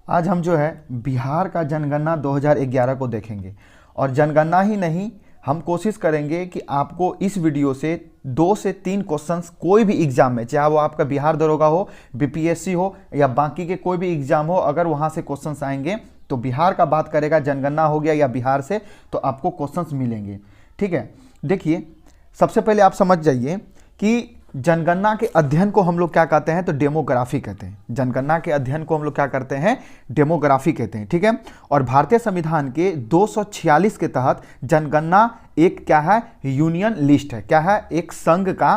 आज हम जो है बिहार का जनगणना 2011 को देखेंगे और जनगणना ही नहीं, हम कोशिश करेंगे कि आपको इस वीडियो से 2 से 3 क्वेश्चंस कोई भी एग्जाम में, चाहे वो आपका बिहार दरोगा हो, बीपीएससी हो या बाकी के कोई भी एग्जाम हो, अगर वहाँ से क्वेश्चंस आएंगे तो बिहार का बात करेगा, जनगणना हो गया या बिहार से, तो आपको क्वेश्चंस मिलेंगे। ठीक है, देखिए सबसे पहले आप समझ जाइए कि जनगणना के अध्ययन को हम लोग क्या कहते हैं, तो डेमोग्राफी कहते हैं। जनगणना के अध्ययन को हम लोग क्या करते हैं, डेमोग्राफी कहते हैं। ठीक है, और भारतीय संविधान के 246 के तहत जनगणना एक क्या है, यूनियन लिस्ट है। क्या है, एक संघ का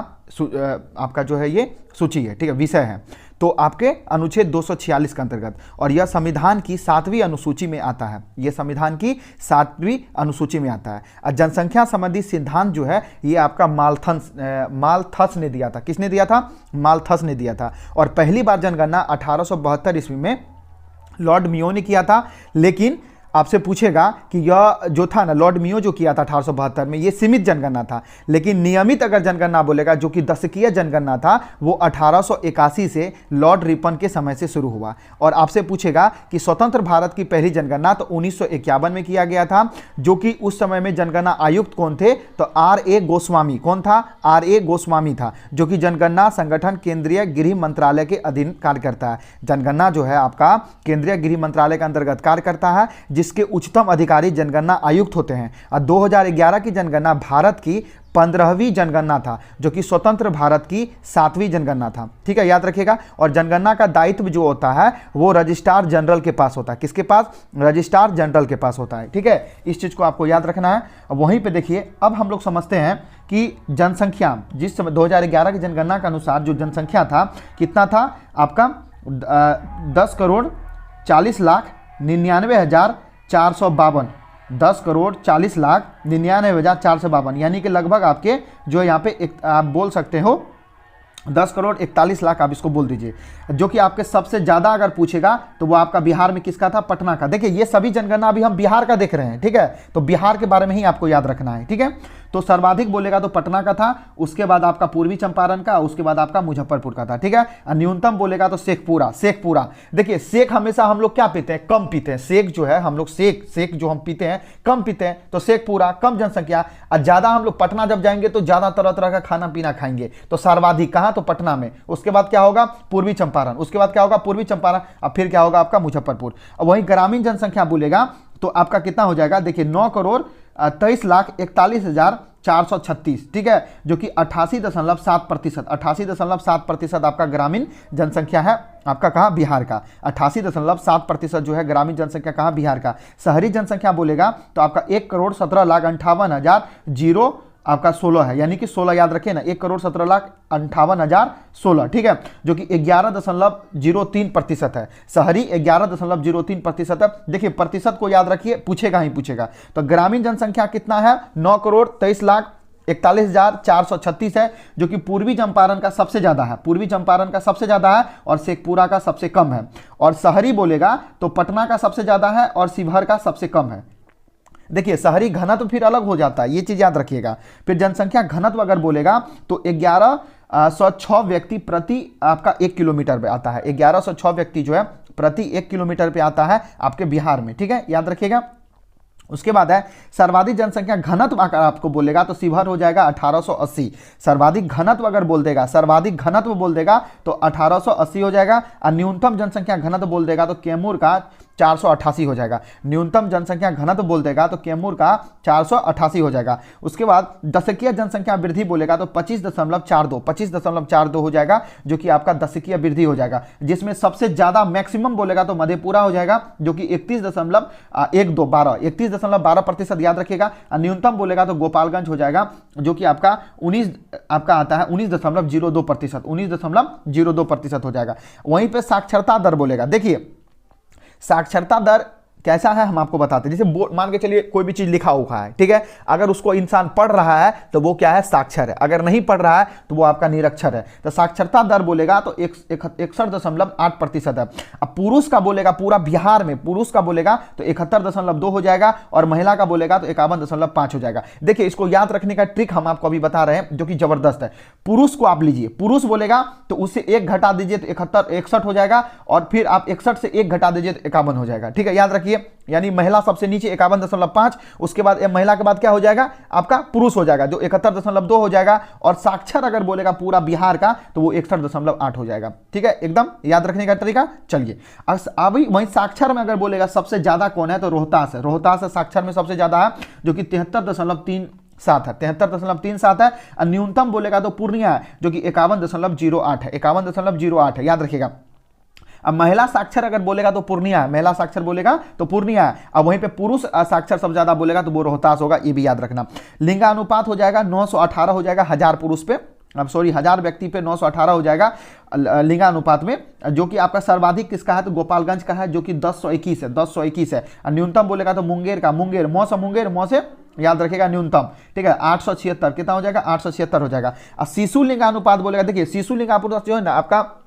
आपका जो है ये सूची है। ठीक है, विषय है, तो आपके अनुच्छेद 246 के अंतर्गत, और यह संविधान की 7वीं अनुसूची में आता है। यह संविधान की 7वीं अनुसूची में आता है। और जनसंख्या संबंधी सिद्धांत जो है ये आपका मालथस ने दिया था। किसने दिया था? मालथस ने दिया था। और पहली बार जनगणना 1872 ईस्वी में लॉर्ड मियो ने किया था। लेकिन आपसे पूछेगा कि यह जो था ना, लॉर्ड मियो जो किया था 1872 में, ये सीमित जनगणना था। लेकिन नियमित अगर जनगणना बोलेगा, जो कि दशकीय जनगणना था, वो 1881 से लॉर्ड रिपन के समय से शुरू हुआ। और आपसे पूछेगा कि स्वतंत्र भारत की पहली जनगणना तो 1951 में किया गया था, जो कि उस समय में जनगणना आयुक्त कौन थे, तो R.A. गोस्वामी। कौन था? R.A. गोस्वामी था, जो कि जनगणना संगठन केंद्रीय गृह मंत्रालय के अधीन कार्य करता है। जनगणना जो है आपका केंद्रीय गृह मंत्रालय के अंतर्गत कार्य करता है, जिसके उच्चतम अधिकारी जनगणना आयुक्त होते हैं। और 2011 की जनगणना भारत की 15वीं जनगणना था, जो कि स्वतंत्र भारत की 7वीं जनगणना था। ठीक है, याद रखिएगा। और जनगणना का दायित्व जो होता है वो रजिस्ट्रार जनरल के पास होता है। किसके पास? रजिस्ट्रार जनरल के पास होता है। ठीक है, इस चीज को आपको याद रखना है। वहीं पे देखिए, अब हम लोग समझते हैं कि जनसंख्या जिस समय 2011 की जनगणना के अनुसार जो जनसंख्या था, कितना था आपका? 10,40,99,452। 10,40,99,452, यानी कि लगभग आपके जो यहाँ पे आप बोल सकते हो 10,41,00,000 आप इसको बोल दीजिए। जो कि आपके सबसे ज्यादा अगर पूछेगा तो वो आपका बिहार में किसका था? पटना का। देखिए ये सभी जनगणना अभी हम बिहार का देख रहे हैं। ठीक है, तो बिहार के बारे में ही आपको याद रखना है। ठीक है, तो सर्वाधिक बोलेगा तो पटना का था, उसके बाद आपका पूर्वी चंपारण का, उसके बाद आपका मुजफ्फरपुर का था। ठीक है, न्यूनतम बोलेगा तो शेखपुरा। देखिए शेख हमेशा हम लोग क्या पीते हैं? कम पीते हैं। शेख जो है हम लोग शेख जो हम पीते हैं कम पीते हैं, तो शेखपुरा कम जनसंख्या। और ज्यादा हम लोग पटना जब जाएंगे तो ज्यादा तरह तरह का खाना पीना खाएंगे, तो सर्वाधिक कहां? तो पटना में। उसके बाद क्या होगा? पूर्वी चंपारण। उसके बाद क्या होगा? पूर्वी चंपारण। अब फिर क्या होगा आपका? मुजफ्फरपुर। अब वहीं ग्रामीण जनसंख्या बोलेगा तो आपका कितना हो जाएगा? देखिए 9,23,41,436। ठीक है, जो कि 88.7%। 88.7% आपका ग्रामीण जनसंख्या है आपका। कहाँ? बिहार का। 88.7% जो है ग्रामीण जनसंख्या कहाँ? बिहार का। शहरी जनसंख्या बोलेगा तो आपका 1,17,58,000 आपका 16 है, यानी कि 16 याद रखिए ना, 1,17,58,016। ठीक है, जो कि 11.03% है। शहरी 11.03% है। देखिए प्रतिशत को याद रखिए, पूछेगा ही पूछेगा। तो ग्रामीण जनसंख्या कितना है? 9,23,41,436 है, जो कि पूर्वी चंपारण का सबसे ज्यादा है। पूर्वी चंपारण का सबसे ज्यादा है और शेखपुरा का सबसे कम है। और शहरी बोलेगा तो पटना का सबसे ज्यादा है और शिवहर का सबसे कम है। देखिए शहरी घनत्व फिर अलग हो जाता है, ये चीज याद रखिएगा। फिर जनसंख्या घनत्व अगर बोलेगा तो 1106 व्यक्ति प्रति आपका 1 किलोमीटर पे आता है। 1106 व्यक्ति जो है प्रति 1 किलोमीटर पे आता है आपके बिहार में। ठीक है, याद रखिएगा। उसके बाद है सर्वाधिक जनसंख्या घनत्व अगर आपको बोलेगा तो शिवहर हो जाएगा 1880। सर्वाधिक घनत्व अगर बोल देगा, सर्वाधिक घनत्व बोल देगा तो 1880 हो जाएगा। और न्यूनतम जनसंख्या घनत्व बोल देगा तो कैमूर का 488 हो जाएगा। न्यूनतम जनसंख्या घनत्व बोल देगा तो कैमूर का 488 हो जाएगा। उसके बाद दशकीय जनसंख्या वृद्धि बोलेगा तो 25.42 हो जाएगा, जो कि आपका दशकीय वृद्धि हो जाएगा। जिसमें सबसे ज्यादा मैक्सिमम बोलेगा तो मधेपुरा हो जाएगा, जो कि 31.12% याद रखिएगा। न्यूनतम बोलेगा तो गोपालगंज हो जाएगा, जो कि आपका 19 आपका आता है 19.02% हो जाएगा। वहीं पे साक्षरता दर बोलेगा। देखिए साक्षरता दर कैसा है हम आपको बताते हैं। जैसे बोर्ड मान के चलिए कोई भी चीज लिखा हुआ है, ठीक है, अगर उसको इंसान पढ़ रहा है तो वो क्या है, साक्षर है, अगर नहीं पढ़ रहा है तो वो आपका निरक्षर है। तो साक्षरता दर बोलेगा तो 61.8% है। अब पुरुष का बोलेगा पूरा बिहार में, पुरुष का बोलेगा तो 71.2 हो जाएगा, और महिला का बोलेगा तो 51.5 हो जाएगा। देखिए इसको याद रखने का ट्रिक हम आपको अभी बता रहे हैं जो कि जबरदस्त है। पुरुष को आप लीजिए, पुरुष बोलेगा तो उससे 1 घटा दीजिए तो 61 हो जाएगा, और फिर आप 61 से 1 घटा दीजिए तो 51 हो जाएगा, ठीक है, याद रखिए। यानी महिला सबसे नीचे 51.5, उसके बाद महिला के बाद क्या हो जाएगा, आपका पुरुष हो जाएगा जो 71.2 हो जाएगा, और साक्षर अगर बोलेगा पूरा बिहार का तो वो 61.8 हो जाएगा, ठीक है, एकदम याद रखने का तरीका। चलिए अभी वहीं साक्षर में अगर बोलेगा सबसे ज्यादा कौन है तो रोहतास है। रोहतास है साक्षर में सबसे ज्यादा है जो कि 73.37 है, 73.37 है। और न्यूनतम बोलेगा तो पूर्णिया है जो कि 51.08 है, 51.08 है, याद रखिएगा। अब महिला साक्षर अगर बोलेगा तो पूर्णिया है, महिला साक्षर बोलेगा तो पूर्णिया है। अब वहीं पे पुरुष साक्षर सबसे ज्यादा बोलेगा तो वो रोहतास होगा, ये भी याद रखना। लिंगानुपात हो जाएगा 918 हो जाएगा 1000 पुरुष पे, अब सॉरी 1000 व्यक्ति पे 918 हो जाएगा लिंगानुपात में, जो कि आपका सर्वाधिक किसका है तो गोपालगंज का है जो कि 1021 है, 1021 है। और न्यूनतम बोलेगा तो मुंगेर का, मुंगेर मौ से याद रखेगा न्यूनतम, ठीक है, 876 कितना हो जाएगा, 876 हो जाएगा। और शिशु लिंगानुपात बोलेगा, देखिए शिशु लिंगानुपात जो है ना आपका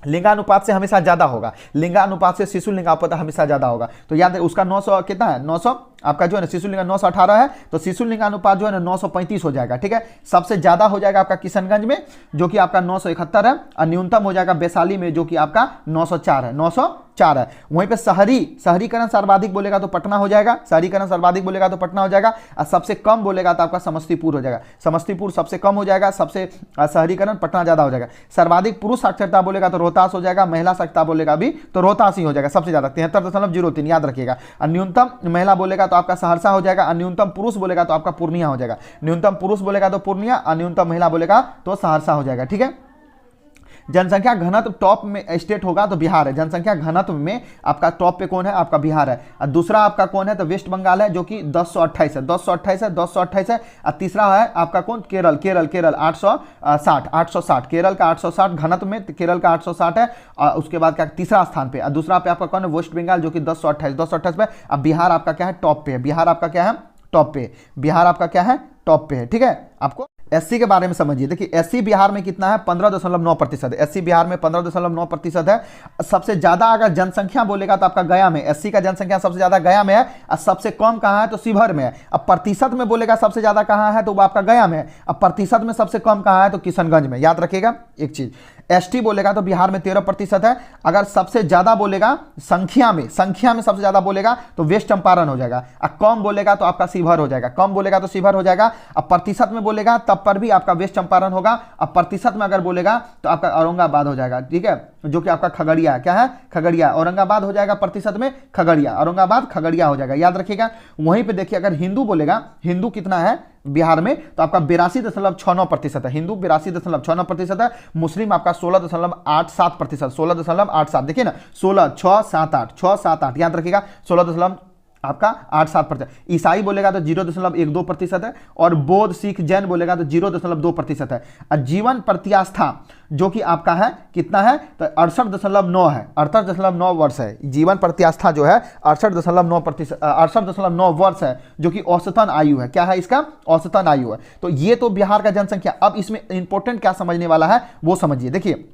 लिंगानुपात से हमेशा ज्यादा होगा, लिंगानुपात से शिशु लिंगानुपात हमेशा ज्यादा होगा। तो याद है उसका 900 कितना है, 900 आपका जो है ना शिशु लिंग 918 है, तो शिशु लिंगानुपात जो है ना 935 हो जाएगा, ठीक है। सबसे ज्यादा हो जाएगा आपका किशनगंज में जो कि आपका 971 है, और न्यूनतम हो जाएगा वैशाली में जो कि आपका 904 है, 904 है। वहीं पे शहरीकरण सर्वाधिक बोलेगा तो पटना हो जाएगा, शहरीकरण सर्वाधिक बोलेगा तो पटना हो जाएगा। और सबसे कम बोलेगा तो आपका समस्तीपुर हो जाएगा, समस्तीपुर सबसे कम हो जाएगा, सबसे शहरीकरण पटना ज्यादा हो जाएगा। सर्वाधिक पुरुष साक्षरता बोलेगा तो रोहतास हो जाएगा, महिला साक्षरता बोलेगा भी तो रोहतास ही हो जाएगा सबसे ज्यादा 73.03, याद रखिएगा। और न्यूनतम महिला बोलेगा तो आपका सहरसा हो जाएगा, और न्यूनतम पुरुष बोलेगा तो आपका पूर्णिया हो जाएगा, न्यूनतम पुरुष बोलेगा तो पूर्णिया, और न्यूनतम महिला बोलेगा तो सहरसा हो जाएगा, ठीक है। जनसंख्या घनत्व टॉप में स्टेट होगा तो बिहार है, जनसंख्या घनत्व में आपका टॉप पे कौन है, आपका बिहार है। और दूसरा आपका कौन है तो वेस्ट बंगाल है जो कि 1028 है, 1028 है। और तीसरा है आपका कौन, केरल 860 केरल का 860 घनत्व में, केरल का 860 है। और उसके बाद क्या तीसरा स्थान पे, और दूसरा पे आपका कौन है वेस्ट बंगाल जो कि 1028 पे। अब बिहार आपका क्या है, टॉप पे है, बिहार आपका क्या है, टॉप पे, बिहार आपका क्या है, टॉप पे है, ठीक है। आपको एससी के बारे में समझिए, देखिए एससी बिहार में कितना है 15.9% है, एससी बिहार में 15.9% है। सबसे ज्यादा अगर जनसंख्या बोलेगा तो आपका गया में, एससी का जनसंख्या सबसे ज्यादा गया में है, और सबसे कम कहाँ है तो शिवहर में है। अब प्रतिशत में बोलेगा सबसे ज्यादा कहाँ है तो वो आपका गया में है, अब प्रतिशत में सबसे कम कहाँ है तो किशनगंज में, याद रखिएगा एक चीज। एसटी बोलेगा तो बिहार में 13% है। अगर सबसे ज्यादा बोलेगा संख्या में सबसे ज्यादा बोलेगा तो वेस्ट चंपारण हो जाएगा, और कम बोलेगा तो आपका शिवहर हो जाएगा, कम बोलेगा तो शिवहर हो जाएगा। अब प्रतिशत में बोलेगा तब पर भी आपका वेस्ट चंपारण होगा, अब प्रतिशत में अगर बोलेगा तो आपका औरंगाबाद हो जाएगा, ठीक है, जो कि आपका खगड़िया क्या है, खगड़िया, औरंगाबाद हो जाएगा प्रतिशत में, खगड़िया, औरंगाबाद खगड़िया हो जाएगा, याद रखिएगा। वहीं पे देखिए अगर हिंदू बोलेगा, हिंदू कितना है बिहार में तो आपका 82.69% है, हिंदू 82.69% है। मुस्लिम आपका 16.87%, 16.87, देखिए ना 16, याद रखिएगा 16 आपका 87%। ईसाई बोलेगा तो 0.12% है, और बौद्ध सिख जैन बोलेगा तो 0.2% है। और जीवन प्रत्यास्था जो कि आपका है कितना है तो 68.9 है, 68.9 वर्ष है। जीवन प्रत्यास्था जो है 68.9 वर्ष है जो कि औसतन आयु है, क्या है इसका औसतन आयु है। तो ये तो बिहार का जनसंख्या। अब इसमें इंपॉर्टेंट क्या समझने वाला है वो समझिए। देखिए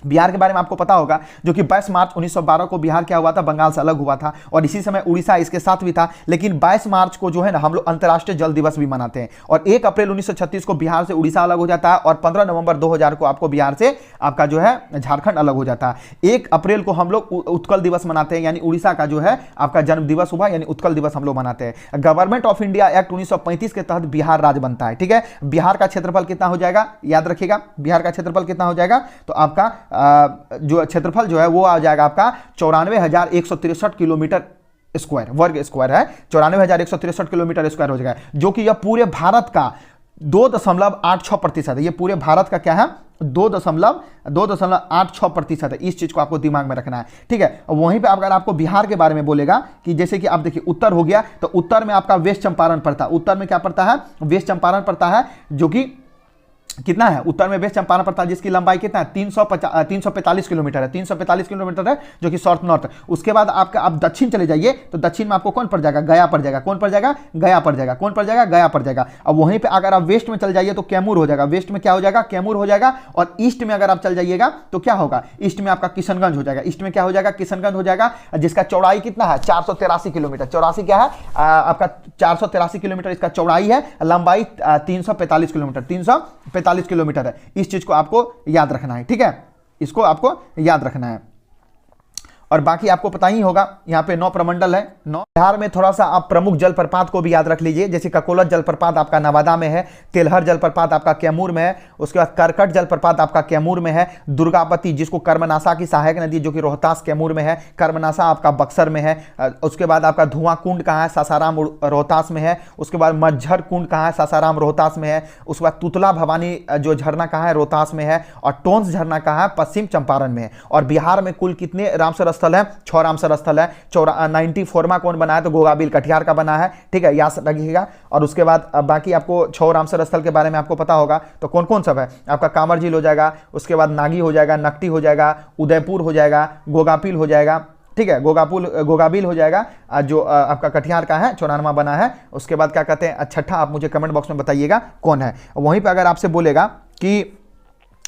बिहार के बारे में आपको पता होगा जो कि 22 मार्च 1912 को बिहार क्या हुआ था, बंगाल से अलग हुआ था, और इसी समय उड़ीसा इसके साथ भी था। लेकिन 22 मार्च को जो है ना हम लोग अंतर्राष्ट्रीय जल दिवस भी मनाते हैं, और 1 अप्रैल 1936 को बिहार से उड़ीसा अलग हो जाता है, और 15 नवंबर 2000 को आपको बिहार से आपका जो है झारखंड अलग हो जाता है। 1 अप्रैल को हम लोग उत्कल दिवस मनाते हैं, यानी उड़ीसा का जो है आपका जन्म दिवस हुआ, यानी उत्कल दिवस हम लोग मनाते हैं। गवर्नमेंट ऑफ इंडिया एक्ट 1935 के तहत बिहार राज्य बनता है, ठीक है। बिहार का क्षेत्रफल कितना हो जाएगा, याद रखिएगा बिहार का क्षेत्रफल कितना हो जाएगा तो आपका जो क्षेत्रफल जो है वो आ जाएगा आपका 94,163 किलोमीटर स्क्वायर, वर्ग स्क्वायर है, 94,163 किलोमीटर स्क्वायर हो जाएगा, जो कि यह पूरे भारत का 2.86% है। ये पूरे भारत का क्या है 2.86% है। इस चीज को आपको दिमाग में रखना है, ठीक है। वहीं पे अगर आपको बिहार के बारे में बोलेगा कि जैसे कि आप देखिए उत्तर हो गया, तो उत्तर में आपका वेस्ट चंपारण पड़ता है, उत्तर में क्या पड़ता है वेस्ट चंपारण पड़ता है, जो कि कितना है, उत्तर में वेस्ट चंपारण पड़ता है, जिसकी लंबाई कितना है 345 किलोमीटर है, 345 किलोमीटर है, जो कि साउथ नॉर्थ। उसके बाद आपका आप दक्षिण चले जाइए तो दक्षिण में आपको कौन पड़ जाएगा, गया पड़ जाएगा। कौन पड़ जाएगा, गया पड़ जाएगा। कौन पड़ जाएगा, गया पड़ जाएगा। अब वहीं पे अगर आप वेस्ट में चल जाइए तो कैमूर हो जाएगा। वेस्ट में क्या हो जाएगा, कैमूर हो जाएगा। और ईस्ट में अगर आप चल जाइएगा तो क्या होगा, ईस्ट में आपका किशनगंज हो जाएगा। ईस्ट में क्या हो जाएगा, किशनगंज हो जाएगा, जिसका चौड़ाई कितना है 483 किलोमीटर। 84 क्या है आपका 483 किलोमीटर इसका चौड़ाई है, लंबाई 345 किलोमीटर, 345 किलोमीटर है। इस चीज को आपको याद रखना है, ठीक है, इसको आपको याद रखना है। और बाकी आपको पता ही होगा यहाँ पे 9 प्रमंडल है। 9 बिहार में थोड़ा सा आप प्रमुख जलप्रपात को भी याद रख लीजिए, जैसे ककोलत जलप्रपात आपका नवादा में है, तेलहर जलप्रपात आपका कैमूर में है, उसके बाद करकट जलप्रपात आपका कैमूर में है, दुर्गावती जिसको कर्मनासा की सहायक नदी जो कि रोहतास कैमूर में है, कर्मनासा आपका बक्सर में है। उसके बाद आपका धुआं कुंड कहाँ है, सासाराम रोहतास में है। उसके बाद मज्झर कुंड कहाँ है, सासाराम रोहतास में है। उसके बाद तुतला भवानी जो झरना कहाँ है, रोहतास में है। और टोंस झरना कहाँ है, पश्चिम चंपारण में है। और बिहार में कुल कितने रामसर स्थल है, 6 रामसर स्थल है। 94वां कौन बना है, तो गोगाबिल कटिहार का बना है, ठीक है, याद रखिएगा। और उसके बाद बाकी आपको 6 रामसर स्थल के बारे में आपको पता होगा, तो कौन कौन सब है, आपका कांवर झील हो जाएगा, उसके बाद नागी हो जाएगा, नकटी हो जाएगा, उदयपुर हो जाएगा, गोगापिल हो जाएगा, ठीक है, गोगाबिल हो जाएगा, जो आपका कटिहार का है, 94वां बना है। उसके बाद क्या कहते हैं, छठा आप मुझे कमेंट बॉक्स में बताइएगा कौन है। वहीं पर अगर आपसे बोलेगा कि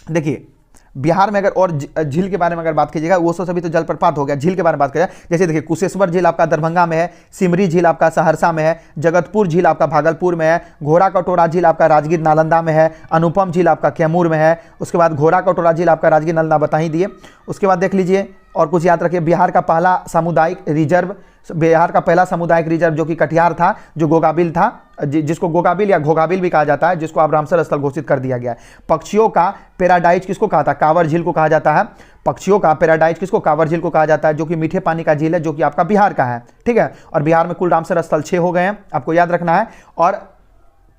देखिए बिहार में अगर और झील के बारे में अगर बात कीजिएगा, वो सभी तो जलप्रपात हो गया। झील के बारे में बात करें, जैसे देखिए कुशेश्वर झील आपका दरभंगा में है, सिमरी झील आपका सहरसा में है, जगतपुर झील आपका भागलपुर में है, घोड़ा कटोरा झील आपका राजगीर नालंदा में है, अनुपम झील आपका कैमूर में है। उसके बाद घोड़ा कटोरा झील आपका राजगीर नालंदा बता ही दिए। उसके बाद देख लीजिए और कुछ याद रखिए, बिहार का पहला सामुदायिक रिजर्व, बिहार का पहला सामुदायिक रिजर्व जो कि कटिहार था, जो गोगाबिल था, जिसको गोगाबिल या घोगाबिल भी कहा जाता है, जिसको अब रामसर स्थल घोषित कर दिया गया है। पक्षियों का पैराडाइज किसको कहा था, कांवर झील को कहा जाता है। पक्षियों का पैराडाइज किसको, कांवर झील को कहा जाता है, जो कि मीठे पानी का झील है, जो कि आपका बिहार का है, ठीक है। और बिहार में कुल रामसर स्थल 6 हो गए हैं, आपको याद रखना है। और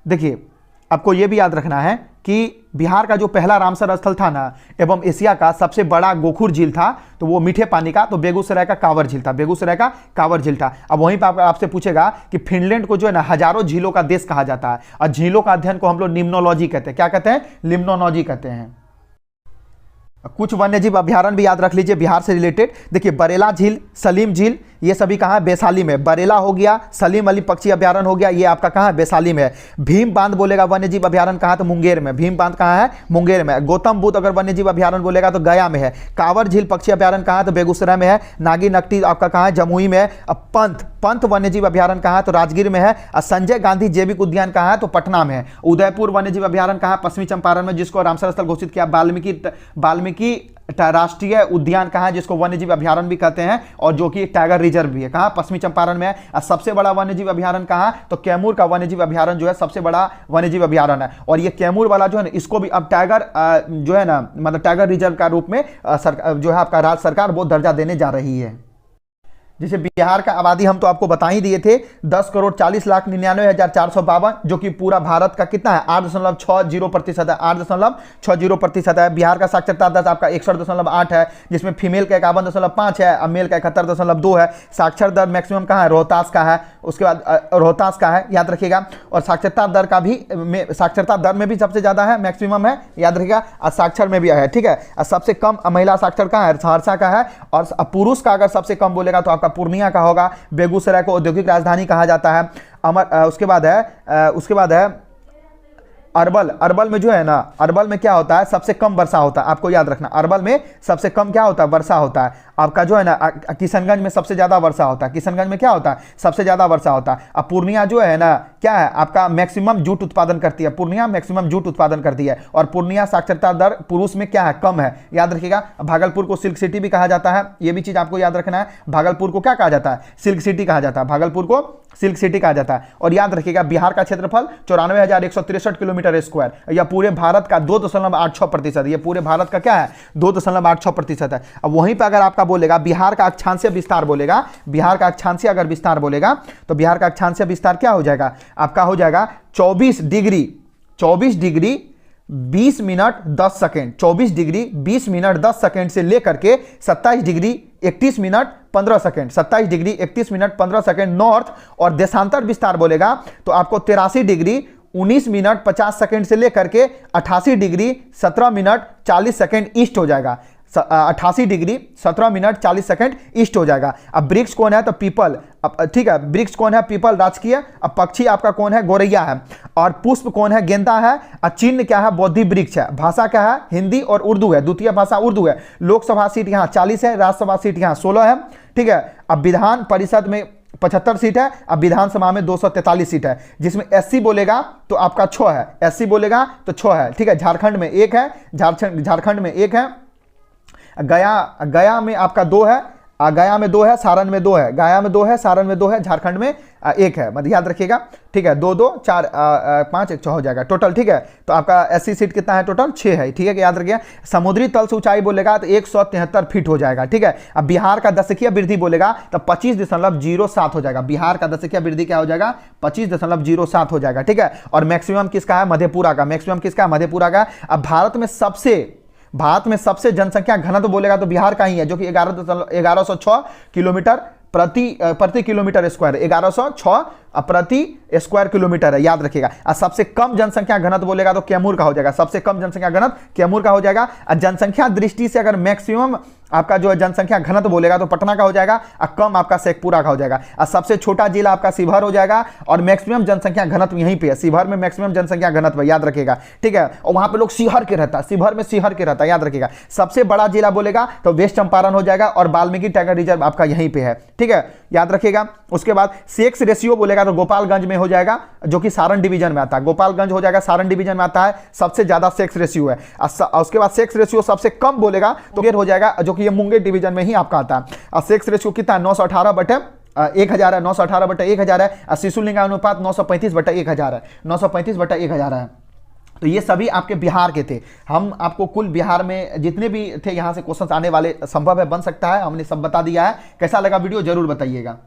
देखिए आपको यह भी याद रखना है कि बिहार का जो पहला रामसर स्थल था ना, एवं एशिया का सबसे बड़ा गोखुर झील था, तो वो मीठे पानी का, तो बेगूसराय का कांवर झील था, बेगूसराय का कांवर झील था। अब वहीं पर आपसे पूछेगा कि फिनलैंड को जो है ना हजारों झीलों का देश कहा जाता है, और झीलों का अध्ययन को हम लोग निम्नोलॉजी कहते हैं। क्या कहते हैं, लिम्नोलॉजी कहते हैं। कुछ वन्यजीव अभ्यारण्य भी याद रख लीजिए बिहार से रिलेटेड। देखिए बरेला झील, सलीम झील, ये सभी कहाँ है, वैशाली में। बरेला हो गया, सलीम अली पक्षी अभ्यारण्य हो गया, ये आपका कहाँ है, वैशाली में है। भीम बांध बोलेगा वन्यजीव अभ्यारण्य कहाँ, तो मुंगेर में। भीम बांध कहाँ है, मुंगेर में। गौतम बुद्ध अगर वन्यजीव अभ्यारण्य बोलेगा तो गया में है। कांवर झील पक्षी अभ्यारण्य कहाँ है, तो बेगूसराय में है। नागी नकटी आपका कहाँ है, जमुई में है। अब पंत वन्यजीव अभ्यारण्य कहाँ है, तो राजगीर में है। और संजय गांधी जैविक उद्यान कहाँ है, तो पटना में है। उदयपुर वन्यजीव अभ्यारण्य कहाँ है, पश्चिमी चंपारण में, जिसको रामसर स्थल घोषित किया। वाल्मीकि राष्ट्रीय उद्यान कहाँ है, जिसको वन्यजीव अभ्यारण्य भी कहते हैं, और जो कि टाइगर रिजर्व भी है, कहाँ, पश्चिमी चंपारण में है। और सबसे बड़ा वन्यजीव अभ्यारण्य कहाँ, तो कैमूर का वन्यजीव अभ्यारण्य जो है सबसे बड़ा वन्यजीव अभ्यारण्य है। और ये कैमूर वाला जो है ना, इसको भी अब टाइगर जो है ना, मतलब टाइगर रिजर्व का रूप में जो है आपका राज्य सरकार वो दर्जा देने जा रही है। जैसे बिहार का आबादी हम तो आपको बता ही दिए थे, 10,40,99,452, जो कि पूरा भारत का कितना है, 8.60% है, 8.60% है। बिहार का साक्षरता दर आपका 61.8 है, जिसमें फीमेल का 51.5 है और मेल का 71.2 है। साक्षर दर मैक्सिमम कहाँ है, रोहतास का है। उसके बाद रोहतास का है, याद रखिएगा। और साक्षरता दर का भी, साक्षरता दर में भी सबसे ज़्यादा है, मैक्सिमम है, याद रखिएगा। और साक्षर में भी है, ठीक है। और सबसे कम महिला साक्षर कहाँ है, सहरसा का है। और पुरुष का अगर सबसे कम बोलेगा तो आपका पूर्णिया का होगा। बेगूसराय को औद्योगिक राजधानी कहा जाता है। उसके बाद है अरवल में जो है ना, अरवल में क्या होता है, सबसे कम वर्षा होता है, आपको याद रखना। अरवल में सबसे कम क्या होता है, वर्षा होता है। आपका जो है ना किशनगंज में सबसे ज्यादा वर्षा होता है। किशनगंज में क्या होता है, सबसे ज्यादा वर्षा होता है। अब पूर्णिया जो है ना, क्या है आपका, मैक्सिमम जूट उत्पादन करती है। पूर्णिया मैक्सिमम जूट उत्पादन करती है। और पूर्णिया साक्षरता दर पुरुष में क्या है, कम है, याद रखिएगा। भागलपुर को सिल्क सिटी भी कहा जाता है, ये भी चीज आपको याद रखना है। भागलपुर को क्या कहा जाता है, सिल्क सिटी कहा जाता है। भागलपुर को सिल्क सिटी कहा जाता है। और याद रखिएगा बिहार का क्षेत्रफल 94,163 किलोमीटर स्क्वायर, या पूरे भारत का 2.86%। ये पूरे भारत का क्या है, 2.86% है। अब वहीं पर अगर आपका बोलेगा बिहार का अक्षांशीय विस्तार बोलेगा, बिहार का अक्षांशीय अगर विस्तार बोलेगा, तो बिहार का अक्षांशीय विस्तार क्या हो जाएगा, आपका हो जाएगा 24 degree 20 minute 10 second, 24 degree 20 minute 10 second से लेकर के 27 degree 31 minute 15 second, 27 degree 31 minute 15 second north. और देशांतर विस्तार बोलेगा तो आपको 83 डिग्री 19 मिनट 50 सेकंड से लेकर के 88 डिग्री 17 मिनट 40 सेकंड ईस्ट हो जाएगा। 88 डिग्री 17 मिनट 40 सेकंड ईस्ट हो जाएगा। अब वृक्ष कौन है? तो पीपल। अब ठीक है, वृक्ष कौन है? पीपल राजकीय। अब पक्षी आपका कौन है? गोरैया है। और पुष्प कौन है? गेंदा है। और चिन्ह क्या है? बोधि वृक्ष है। भाषा क्या है? हिंदी और उर्दू है, द्वितीय भाषा उर्दू है। लोकसभा सीट यहाँ 40 है, राज्यसभा सीट यहाँ 16 है। ठीक है, अब विधान परिषद में 75 सीट है। अब विधानसभा में 243 सीट है, जिसमें एससी बोलेगा तो आपका 6 है, एससी बोलेगा तो 6 है। ठीक है, झारखंड में 1 है, झारखंड में 1 है। गया में आपका 2 है, गया में 2 है, सारण में 2 है, गया में 2 है, सारण में 2 है, झारखंड में 1 है। मतलब याद रखिएगा। ठीक है, 2 2 4 5 1 6 हो जाएगा टोटल। ठीक है, तो आपका एससी सीट कितना है? टोटल 6 है। ठीक है, याद रखिएगा। समुद्री तल से ऊंचाई बोलेगा तो 173 फीट हो जाएगा। ठीक है, अब बिहार का दशकीय वृद्धि बोलेगा तो 25.07 हो जाएगा। बिहार का दशकीय वृद्धि क्या हो जाएगा? 25.07 हो जाएगा। ठीक है, और मैक्सिमम किसका है? मधेपुरा का। मैक्सिमम किसका है? मधेपुरा का। अब भारत में सबसे जनसंख्या घनत्व बोलेगा तो बिहार का ही है, जो कि 1106 किलोमीटर प्रति किलोमीटर स्क्वायर, 1106 प्रति स्क्वायर किलोमीटर है, याद रखिएगा। और सबसे कम जनसंख्या घनत्व बोलेगा तो कैमूर का हो जाएगा। सबसे कम जनसंख्या घनत्व कैमूर का हो जाएगा। और जनसंख्या दृष्टि से अगर मैक्सिमम आपका जो है जनसंख्या घनत्व बोलेगा तो पटना का हो जाएगा, और कम आपका शेखपुरा का हो जाएगा। और सबसे छोटा जिला आपका शिवहर हो जाएगा, और मैक्सिमम जनसंख्या घनत्व यहीं पे है। शिवहर में मैक्सिमम जनसंख्या घनत्व, याद रखिएगा। ठीक है, और वहां पे लोग शिवहर के रहता है, शिवहर में शिवहर के रहता है, याद रखिएगा। सबसे बड़ा जिला बोलेगा तो वेस्ट चंपारण हो जाएगा, और वाल्मीकि टाइगर रिजर्व आपका यहीं पे है। ठीक है, याद रखिएगा। उसके बाद सेक्स रेशियो बोलेगा तो गोपालगंज में हो जाएगा, जो कि सारण डिवीजन में आता है। गोपालगंज हो जाएगा, सारण डिवीजन में आता है, सबसे ज्यादा सेक्स रेशियो है। उसके बाद सेक्स रेशियो सबसे कम बोलेगा तो मुंगेर हो जाएगा, जो कि ये मुंगेर डिवीजन में ही आपका आता है। और सेक्स रेशियो कितना है? 918/1000 है, 918/1000 है। और शिशु लिंगानुपात 935/1000 है, 935/1000 है। तो ये सभी आपके बिहार के थे। हम आपको कुल बिहार में जितने भी थे यहाँ से क्वेश्चंस आने वाले संभव है, बन सकता है, हमने सब बता दिया है। कैसा लगा वीडियो जरूर बताइएगा।